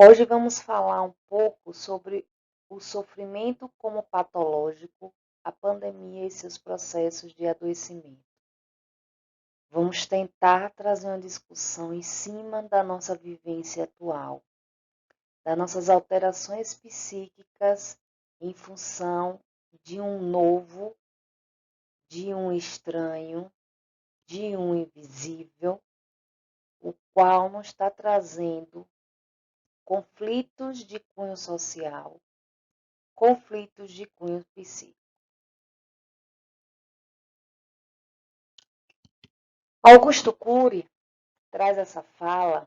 Hoje vamos falar um pouco sobre o sofrimento como patológico, a pandemia e seus processos de adoecimento. Vamos tentar trazer uma discussão em cima da nossa vivência atual, das nossas alterações psíquicas em função de um novo, de um estranho, de um invisível, o qual nos está trazendo conflitos de cunho social, conflitos de cunho psíquico. Augusto Cury traz essa fala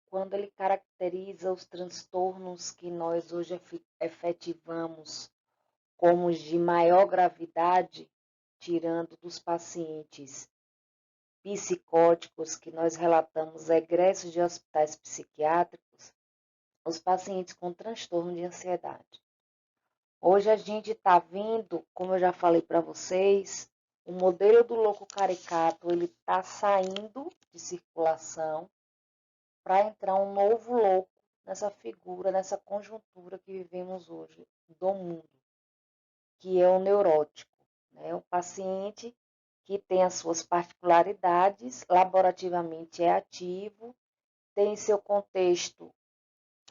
quando ele caracteriza os transtornos que nós hoje efetivamos como os de maior gravidade, tirando dos pacientes psicóticos que nós relatamos egressos de hospitais psiquiátricos, os pacientes com transtorno de ansiedade. Hoje a gente está vendo, como eu já falei para vocês, o modelo do louco caricato, ele está saindo de circulação para entrar um novo louco nessa figura, nessa conjuntura que vivemos hoje do mundo, que é o neurótico, né? O paciente que tem as suas particularidades, laborativamente é ativo, tem seu contexto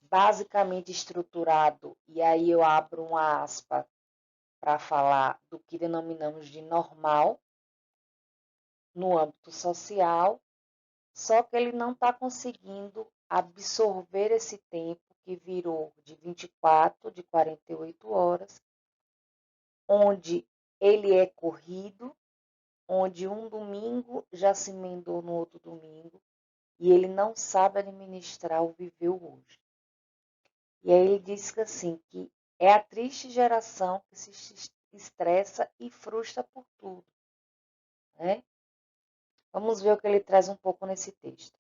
basicamente estruturado, e aí eu abro uma aspa para falar do que denominamos de normal no âmbito social, só que ele não está conseguindo absorver esse tempo que virou de 24, de 48 horas, onde ele é corrido, onde um domingo já se emendou no outro domingo, e ele não sabe administrar o viver hoje. E aí ele diz que assim, que é a triste geração que se estressa e frustra por tudo, né? Vamos ver o que ele traz um pouco nesse texto.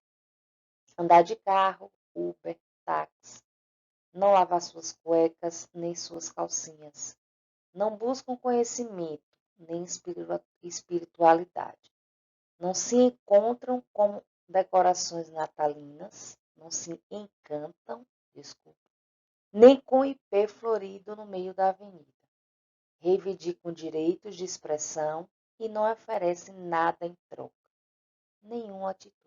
Andar de carro, Uber, táxi. Não lavar suas cuecas, nem suas calcinhas. Não buscam conhecimento, nem espiritualidade. Não se encontram com decorações natalinas, não se encantam, desculpa, nem com ipê florido no meio da avenida. Reivindicam direitos de expressão e não oferecem nada em troca, nenhuma atitude.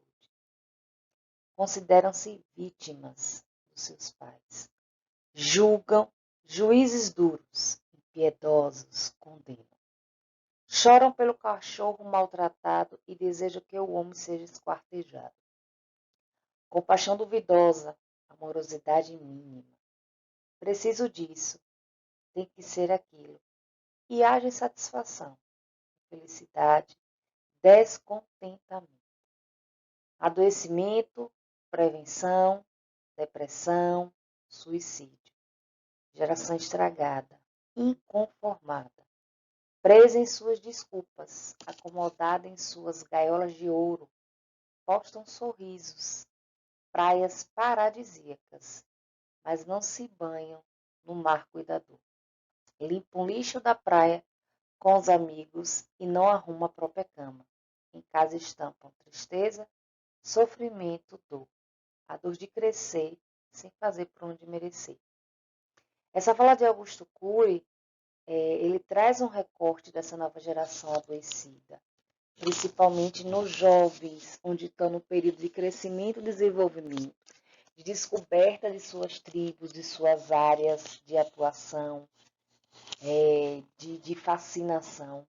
Consideram-se vítimas dos seus pais. Julgam, juízes duros, impiedosos, condenam. Choram pelo cachorro maltratado e desejam que o homem seja esquartejado. Compaixão duvidosa, amorosidade mínima. Preciso disso, tem que ser aquilo. E haja insatisfação, felicidade, descontentamento. Adoecimento, prevenção, depressão, suicídio. Geração estragada, inconformada, presa em suas desculpas, acomodada em suas gaiolas de ouro, postam sorrisos, praias paradisíacas, mas não se banham no mar cuidador. Limpam o lixo da praia com os amigos e não arrumam a própria cama. Em casa estampam tristeza, sofrimento, dor. A dor de crescer sem fazer por onde merecer. Essa fala de Augusto Cury, ele traz um recorte dessa nova geração adoecida, principalmente nos jovens, onde estão no período de crescimento e desenvolvimento, de descoberta de suas tribos, de suas áreas de atuação, de fascinação,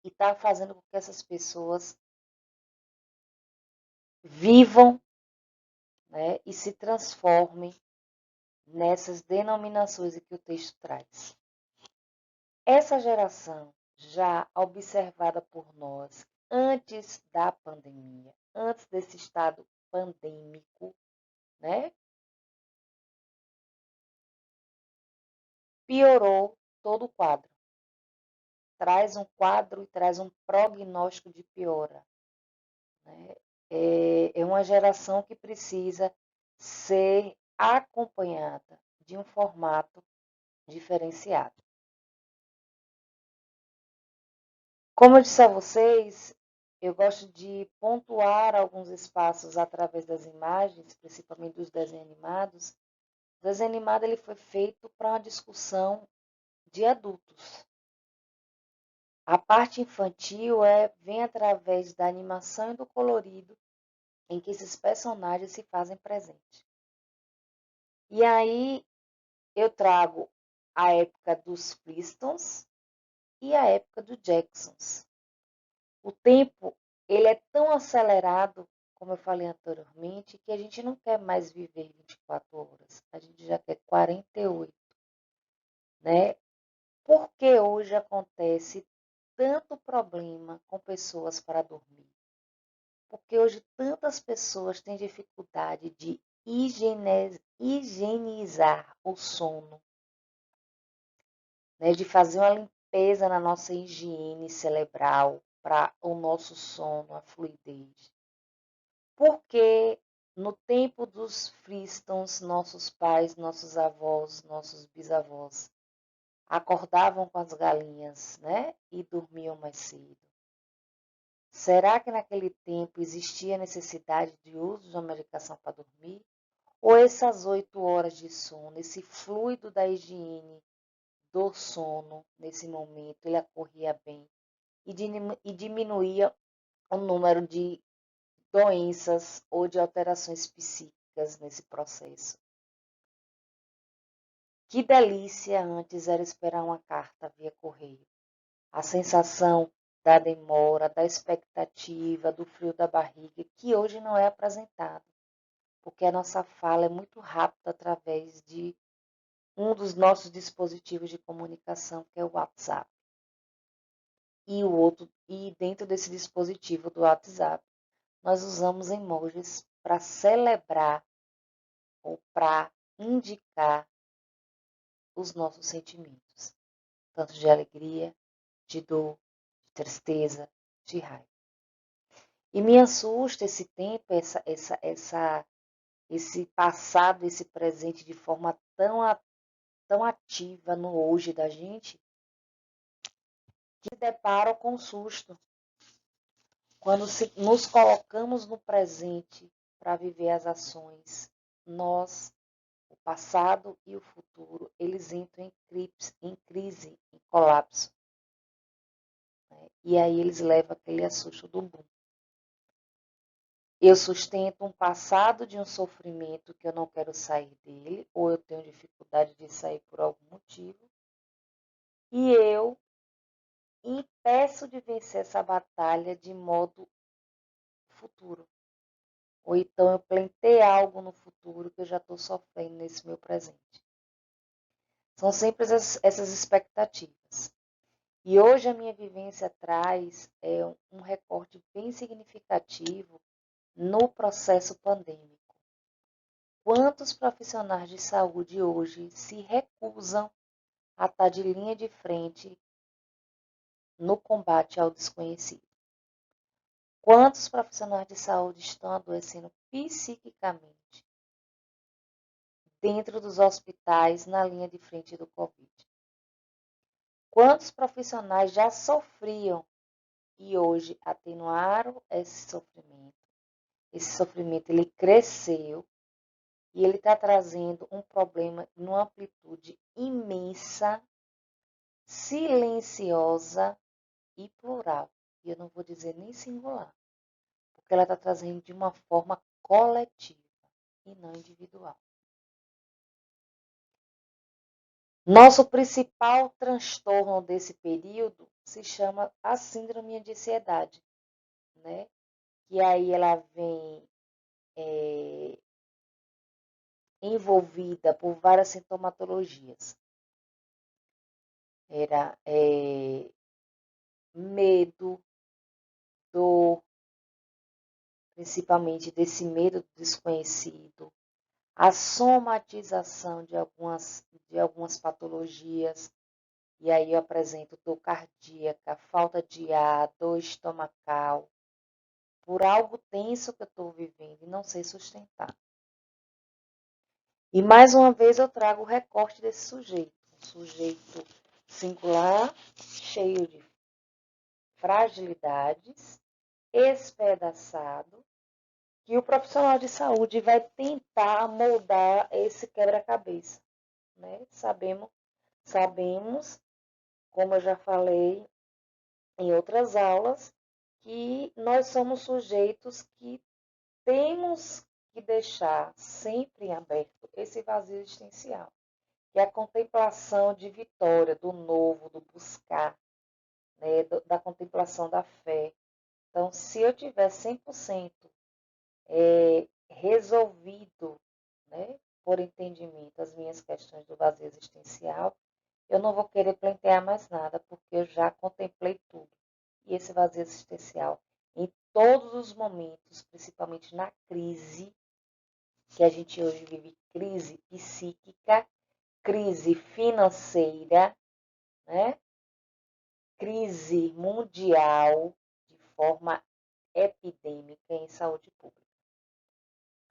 e está fazendo com que essas pessoas vivam, né, e se transformem nessas denominações que o texto traz. Essa geração, já observada por nós antes da pandemia, antes desse estado pandêmico, né, piorou todo o quadro. Traz um quadro e traz um prognóstico de piora, né? É uma geração que precisa ser acompanhada de um formato diferenciado. Como eu disse a vocês, eu gosto de pontuar alguns espaços através das imagens, principalmente dos desenhos animados, O desenho animado ele foi feito para uma discussão de adultos. A parte infantil vem através da animação e do colorido em que esses personagens se fazem presente. E aí eu trago a época dos Flintstones e a época dos Jacksons. O tempo ele é tão acelerado, como eu falei anteriormente, que a gente não quer mais viver 24 horas. A gente já quer 48, né? Por que hoje acontece tanto problema com pessoas para dormir? Porque hoje tantas pessoas têm dificuldade de higienizar o sono, né? De fazer uma limpeza na nossa higiene cerebral para o nosso sono, a fluidez. Porque no tempo dos Flintstones, nossos pais, nossos avós, nossos bisavós acordavam com as galinhas, né? E dormiam mais cedo. Será que naquele tempo existia necessidade de uso de uma medicação para dormir? Ou essas 8 horas de sono, esse fluido da higiene do sono, nesse momento, ele ocorria bem e diminuía o número de doenças ou de alterações psíquicas nesse processo? Que delícia antes era esperar uma carta via correio. A sensação da demora, da expectativa, do frio da barriga, que hoje não é apresentado, porque a nossa fala é muito rápida através de um dos nossos dispositivos de comunicação, que é o WhatsApp. E dentro desse dispositivo do WhatsApp, nós usamos emojis para celebrar ou para indicar os nossos sentimentos, tanto de alegria, de dor, de tristeza, de raiva. E me assusta esse tempo, esse passado, esse presente de forma tão ativa no hoje da gente, que se deparam com susto. Quando nos colocamos no presente para viver as ações, nós, o passado e o futuro, eles entram em crise, em colapso. Né? E aí eles levam aquele assusto do boom. Eu sustento um passado de um sofrimento que eu não quero sair dele, ou eu tenho dificuldade de sair por algum motivo, e eu impeço de vencer essa batalha de modo futuro. Ou então eu plantei algo no futuro que eu já estou sofrendo nesse meu presente. São sempre essas expectativas. E hoje a minha vivência traz um recorte bem significativo no processo pandêmico. Quantos profissionais de saúde hoje se recusam a estar de linha de frente no combate ao desconhecido? Quantos profissionais de saúde estão adoecendo psiquicamente dentro dos hospitais na linha de frente do Covid? Quantos profissionais já sofriam e hoje atenuaram esse sofrimento? Esse sofrimento ele cresceu e ele está trazendo um problema numa amplitude imensa, silenciosa e plural. E eu não vou dizer nem singular, porque ela está trazendo de uma forma coletiva e não individual. Nosso principal transtorno desse período se chama a síndrome de ansiedade, né? E aí ela vem envolvida por várias sintomatologias. Era medo, dor, principalmente desse medo do desconhecido, a somatização de algumas patologias, e aí eu apresento dor cardíaca, falta de ar, dor estomacal, por algo tenso que eu estou vivendo e não sei sustentar. E mais uma vez eu trago o recorte desse sujeito, um sujeito singular, cheio de fragilidades, espedaçado, que o profissional de saúde vai tentar moldar esse quebra-cabeça, né? Sabemos, como eu já falei em outras aulas, que nós somos sujeitos que temos que deixar sempre em aberto esse vazio existencial, que é a contemplação de vitória, do novo, do buscar, né, da contemplação da fé. Então, se eu tiver 100% resolvido, né, por entendimento, as minhas questões do vazio existencial, eu não vou querer plantear mais nada, porque eu já contemplei tudo. E esse vazio existencial, em todos os momentos, principalmente na crise, que a gente hoje vive crise psíquica, crise financeira, né? Crise mundial de forma epidêmica em saúde pública.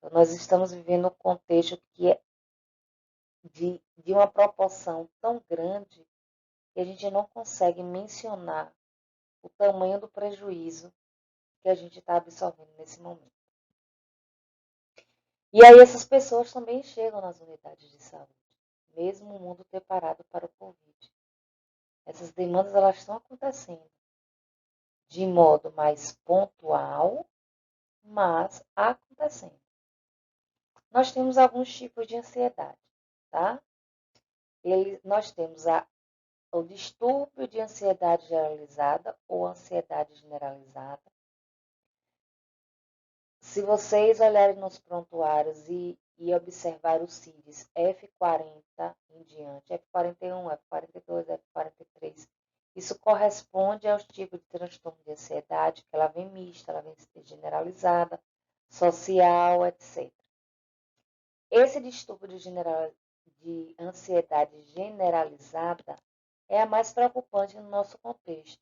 Então, nós estamos vivendo um contexto que é de uma proporção tão grande que a gente não consegue mencionar o tamanho do prejuízo que a gente está absorvendo nesse momento. E aí essas pessoas também chegam nas unidades de saúde, mesmo o mundo ter parado para o Covid. Essas demandas elas estão acontecendo de modo mais pontual, mas acontecendo. Nós temos alguns tipos de ansiedade, tá? Nós temos o distúrbio de ansiedade generalizada ou ansiedade generalizada. Se vocês olharem nos prontuários e observar os CIDs F40 em diante, F41, F42, F43, isso corresponde aos tipos de transtorno de ansiedade, que ela vem mista, ela vem generalizada, social, etc. Esse distúrbio de ansiedade generalizada é a mais preocupante no nosso contexto,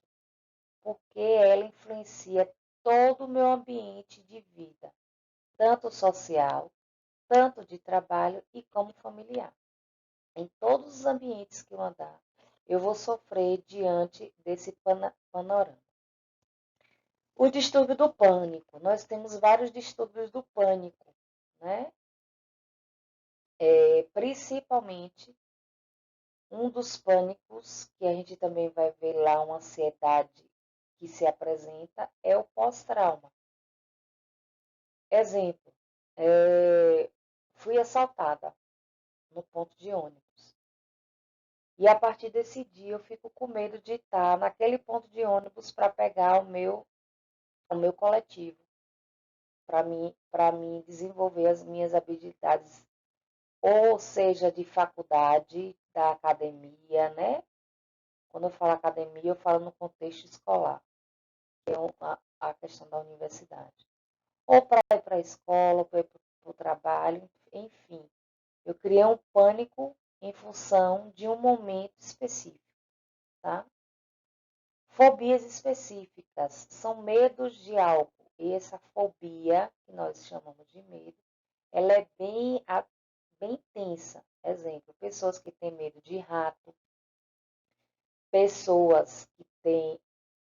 porque ela influencia todo o meu ambiente de vida, tanto social, tanto de trabalho e como familiar. Em todos os ambientes que eu andar, eu vou sofrer diante desse panorama. O distúrbio do pânico. Nós temos vários distúrbios do pânico, né? Principalmente, um dos pânicos, que a gente também vai ver lá uma ansiedade que se apresenta, é o pós-trauma. Exemplo, fui assaltada no ponto de ônibus. E a partir desse dia eu fico com medo de estar naquele ponto de ônibus para pegar o meu coletivo, para mim desenvolver as minhas habilidades, ou seja, de faculdade, da academia, né? Quando eu falo academia, eu falo no contexto escolar, que é a questão da universidade. Ou para ir para a escola, para ir para o trabalho, enfim. Eu criei um pânico em função de um momento específico, tá? Fobias específicas são medos de algo. E essa fobia, que nós chamamos de medo, ela é bem tensa. Exemplo, pessoas que têm medo de rato, pessoas que têm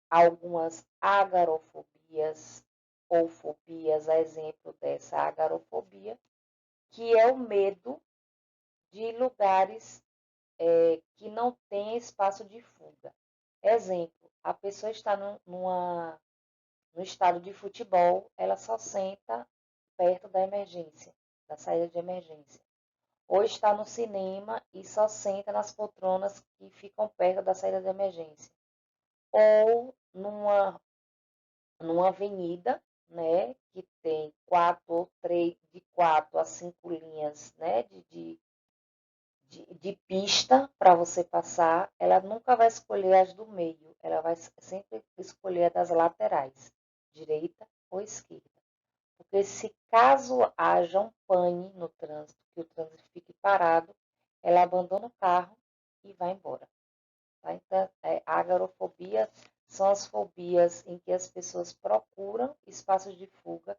algumas agarofobias ou fobias, a exemplo dessa agarofobia, que é o medo de lugares que não tem espaço de fuga. Exemplo, a pessoa está no estado de futebol, ela só senta perto da emergência, da saída de emergência. Ou está no cinema e só senta nas poltronas que ficam perto da saída de emergência. Ou numa avenida, né, que tem de 4 a 5 linhas, né, de pista para você passar, ela nunca vai escolher as do meio, ela vai sempre escolher as das laterais, direita ou esquerda. Porque se caso haja um pane no trânsito, que o trânsito fique parado, ela abandona o carro e vai embora. Tá? Então, a agorafobia são as fobias em que as pessoas procuram espaços de fuga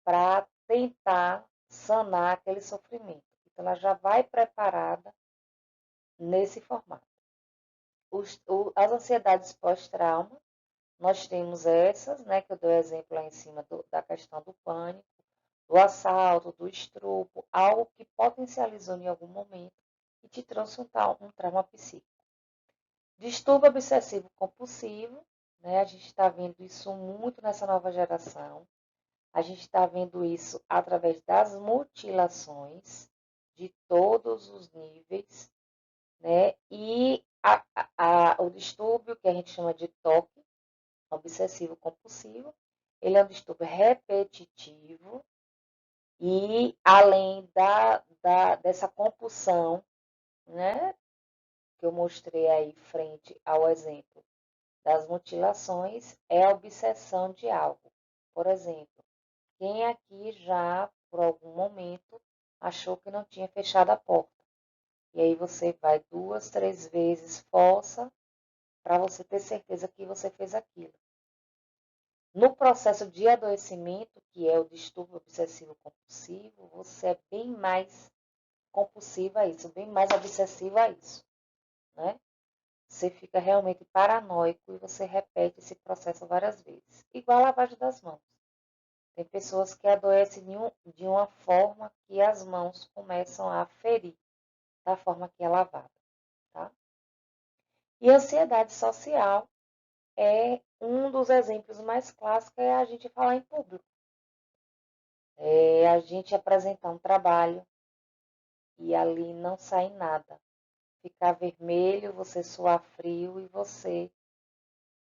para tentar sanar aquele sofrimento. Então, ela já vai preparada nesse formato. As ansiedades pós-trauma, nós temos essas, né, que eu dou exemplo lá em cima da questão do pânico, do assalto, do estupro, algo que potencializou em algum momento e te trouxe um trauma psíquico. Distúrbio obsessivo compulsivo, né? A gente está vendo isso muito nessa nova geração. A gente está vendo isso através das mutilações de todos os níveis, né? E o distúrbio que a gente chama de TOC, obsessivo compulsivo, ele é um distúrbio repetitivo e além dessa compulsão, né? Que eu mostrei aí frente ao exemplo das mutilações, é a obsessão de algo. Por exemplo, quem aqui já, por algum momento, achou que não tinha fechado a porta? E aí você vai 2, 3 vezes, força, para você ter certeza que você fez aquilo. No processo de adoecimento, que é o distúrbio obsessivo compulsivo, você é bem mais compulsiva a isso, bem mais obsessiva a isso, né? Você fica realmente paranoico e você repete esse processo várias vezes. Igual a lavagem das mãos. Tem pessoas que adoecem de uma forma que as mãos começam a ferir da forma que é lavada, tá? E ansiedade social é um dos exemplos mais clássicos, é a gente falar em público. É a gente apresentar um trabalho e ali não sai nada. Ficar vermelho, você suar frio e você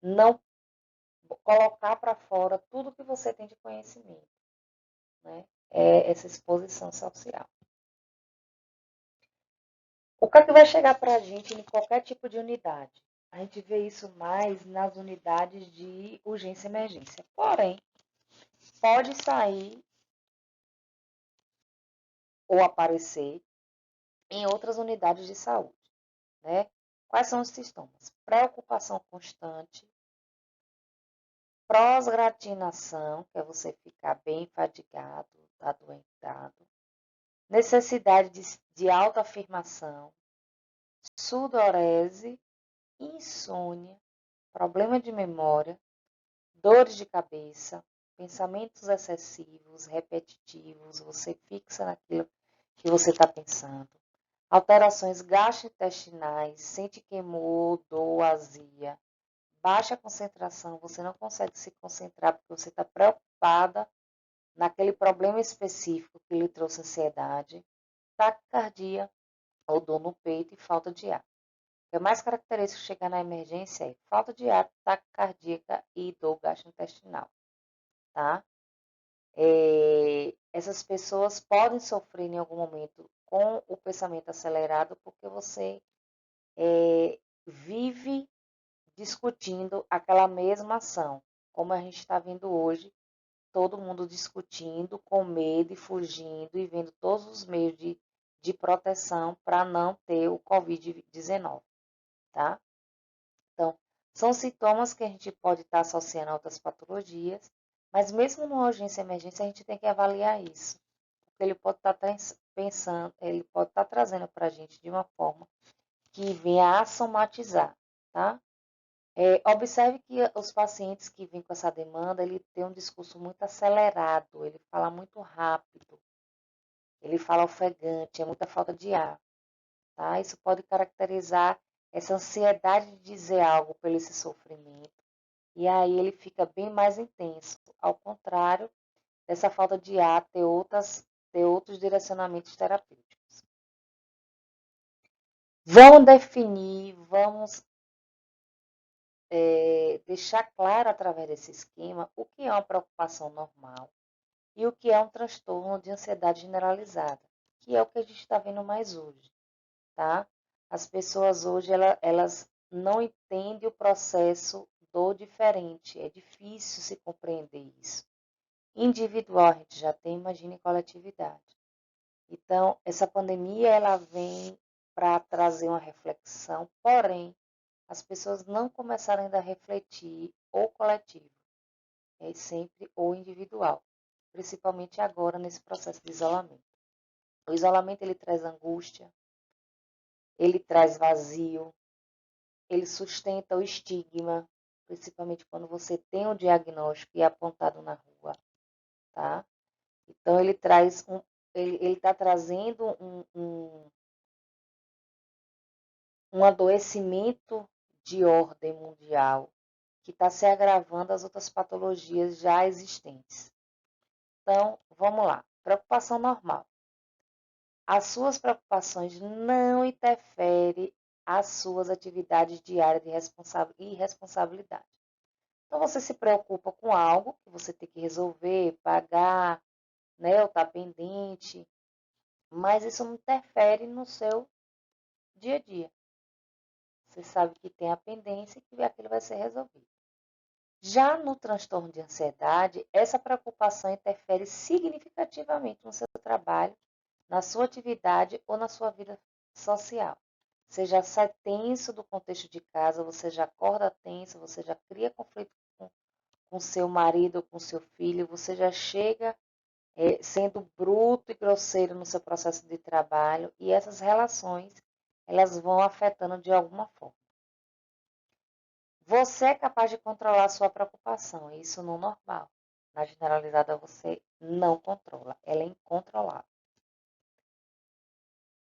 não colocar para fora tudo que você tem de conhecimento, né? É essa exposição social. O que é que vai chegar para a gente em qualquer tipo de unidade? A gente vê isso mais nas unidades de urgência e emergência. Porém, pode sair ou aparecer em outras unidades de saúde, né? Quais são os sintomas? Preocupação constante, prosgratinação, que é você ficar bem fadigado, adoentado, necessidade de autoafirmação, sudorese, insônia, problema de memória, dores de cabeça, pensamentos excessivos, repetitivos, você fixa naquilo que você está pensando, alterações gastrointestinais, sente queimor, dor, azia, baixa concentração, você não consegue se concentrar porque você está preocupada naquele problema específico que lhe trouxe ansiedade, taquicardia ou dor no peito e falta de ar. O que é mais característico chegar na emergência é falta de ar, taquicardíaca e dor gastrointestinal, tá? Essas pessoas podem sofrer em algum momento com o pensamento acelerado porque você vive discutindo aquela mesma ação, como a gente está vendo hoje, todo mundo discutindo com medo e fugindo e vendo todos os meios de proteção para não ter o Covid-19, tá? Então, são sintomas que a gente pode estar associando a outras patologias, mas mesmo numa urgência e emergência, a gente tem que avaliar isso. Porque ele pode estar pensando, ele pode estar trazendo para a gente de uma forma que venha a somatizar, tá? Observe que os pacientes que vêm com essa demanda, ele tem um discurso muito acelerado, ele fala muito rápido, ele fala ofegante, é muita falta de ar, tá? Isso pode caracterizar essa ansiedade de dizer algo pelo esse sofrimento, e aí ele fica bem mais intenso, ao contrário dessa falta de ar ter outros direcionamentos terapêuticos. Vamos deixar claro através desse esquema o que é uma preocupação normal e o que é um transtorno de ansiedade generalizada, que é o que a gente está vendo mais hoje, tá? As pessoas hoje, elas não entendem o processo do diferente, é difícil se compreender isso. Individual a gente já tem, imagine coletividade. Então, essa pandemia, ela vem para trazer uma reflexão, porém, as pessoas não começaram ainda a refletir o coletivo, é sempre o individual, principalmente agora nesse processo de isolamento. O isolamento ele traz angústia, ele traz vazio, ele sustenta o estigma, principalmente quando você tem o diagnóstico e é apontado na rua, tá? Então, ele traz ele está trazendo um adoecimento de ordem mundial que está se agravando às outras patologias já existentes. Então, vamos lá. Preocupação normal. As suas preocupações não interferem as suas atividades diárias de responsabilidade. Então, você se preocupa com algo que você tem que resolver, pagar, né, ou está pendente, mas isso não interfere no seu dia a dia. Você sabe que tem a pendência e que aquilo vai ser resolvido. Já no transtorno de ansiedade, essa preocupação interfere significativamente no seu trabalho, na sua atividade ou na sua vida social. Você já sai tenso do contexto de casa, você já acorda tenso, você já cria conflito com seu marido ou com seu filho, você já chega sendo bruto e grosseiro no seu processo de trabalho e essas relações elas vão afetando de alguma forma. Você é capaz de controlar a sua preocupação, isso no normal. Na generalizada você não controla, ela é incontrolável.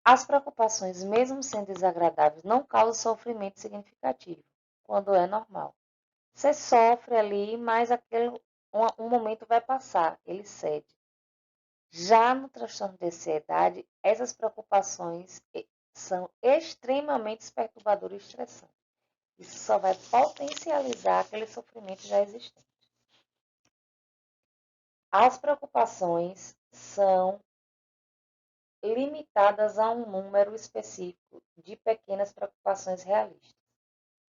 As preocupações, mesmo sendo desagradáveis, não causam sofrimento significativo, quando é normal. Você sofre ali, mas um momento vai passar, ele cede. Já no transtorno de ansiedade, essas preocupações são extremamente perturbadoras e estressantes. Isso só vai potencializar aquele sofrimento já existente. As preocupações são limitadas a um número específico de pequenas preocupações realistas.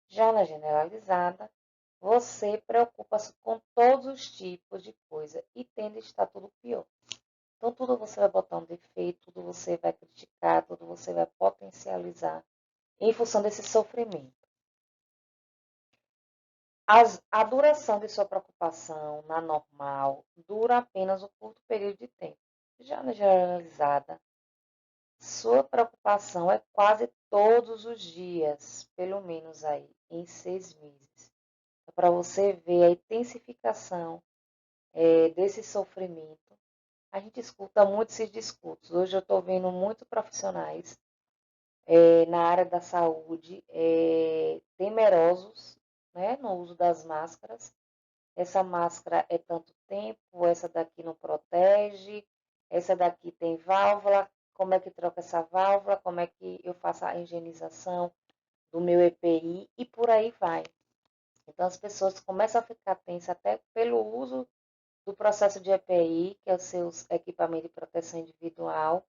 Já na generalizada, você preocupa-se com todos os tipos de coisa e tende a estar tudo pior. Então, tudo você vai botar um defeito, tudo você vai criticar, tudo você vai potencializar em função desse sofrimento. A duração de sua preocupação na normal dura apenas um curto período de tempo. Já na generalizada, sua preocupação é quase todos os dias, pelo menos aí, em 6 meses. É para você ver a intensificação desse sofrimento. A gente escuta muito esses discursos. Hoje eu estou vendo muitos profissionais na área da saúde temerosos, né, no uso das máscaras. Essa máscara é tanto tempo, essa daqui não protege, essa daqui tem válvula, como é que troca essa válvula, como é que eu faço a higienização do meu EPI e por aí vai. Então as pessoas começam a ficar tensas até pelo uso do processo de EPI, que é os seus equipamentos de proteção individual,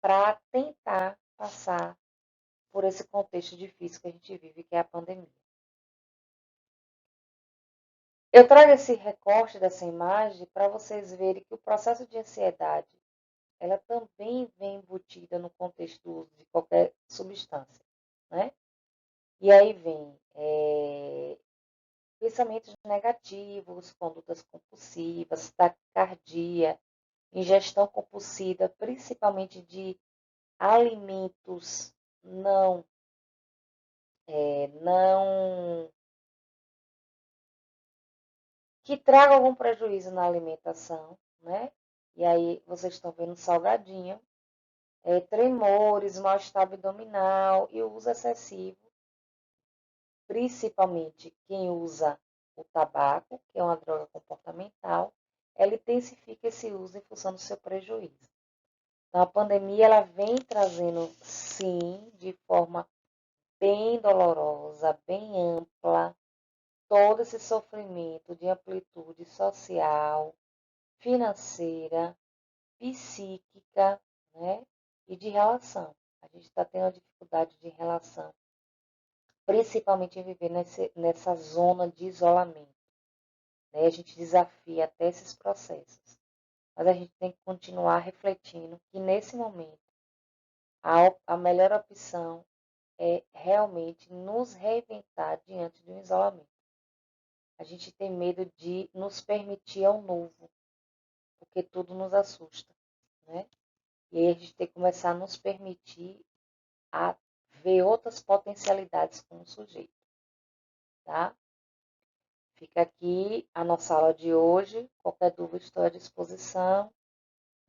para tentar passar por esse contexto difícil que a gente vive, que é a pandemia. Eu trago esse recorte dessa imagem para vocês verem que o processo de ansiedade, ela também vem embutida no contexto do uso de qualquer substância, né? E aí vem pensamentos negativos, condutas compulsivas, taquicardia, ingestão compulsiva, principalmente de alimentos não que tragam algum prejuízo na alimentação, né? E aí vocês estão vendo salgadinho, tremores, mal-estar abdominal e o uso excessivo, principalmente quem usa o tabaco, que é uma droga comportamental, ela intensifica esse uso em função do seu prejuízo. Então, a pandemia ela vem trazendo, sim, de forma bem dolorosa, bem ampla, todo esse sofrimento de amplitude social, financeira, psíquica, né? E de relação. A gente está tendo uma dificuldade de relação, principalmente em viver nessa zona de isolamento. Né? A gente desafia até esses processos. Mas a gente tem que continuar refletindo que nesse momento a melhor opção é realmente nos reinventar diante do isolamento. A gente tem medo de nos permitir ao novo, porque tudo nos assusta, né? E aí a gente tem que começar a nos permitir a ver outras potencialidades como sujeito, tá? Fica aqui a nossa aula de hoje. Qualquer dúvida estou à disposição.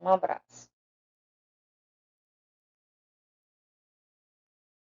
Um abraço.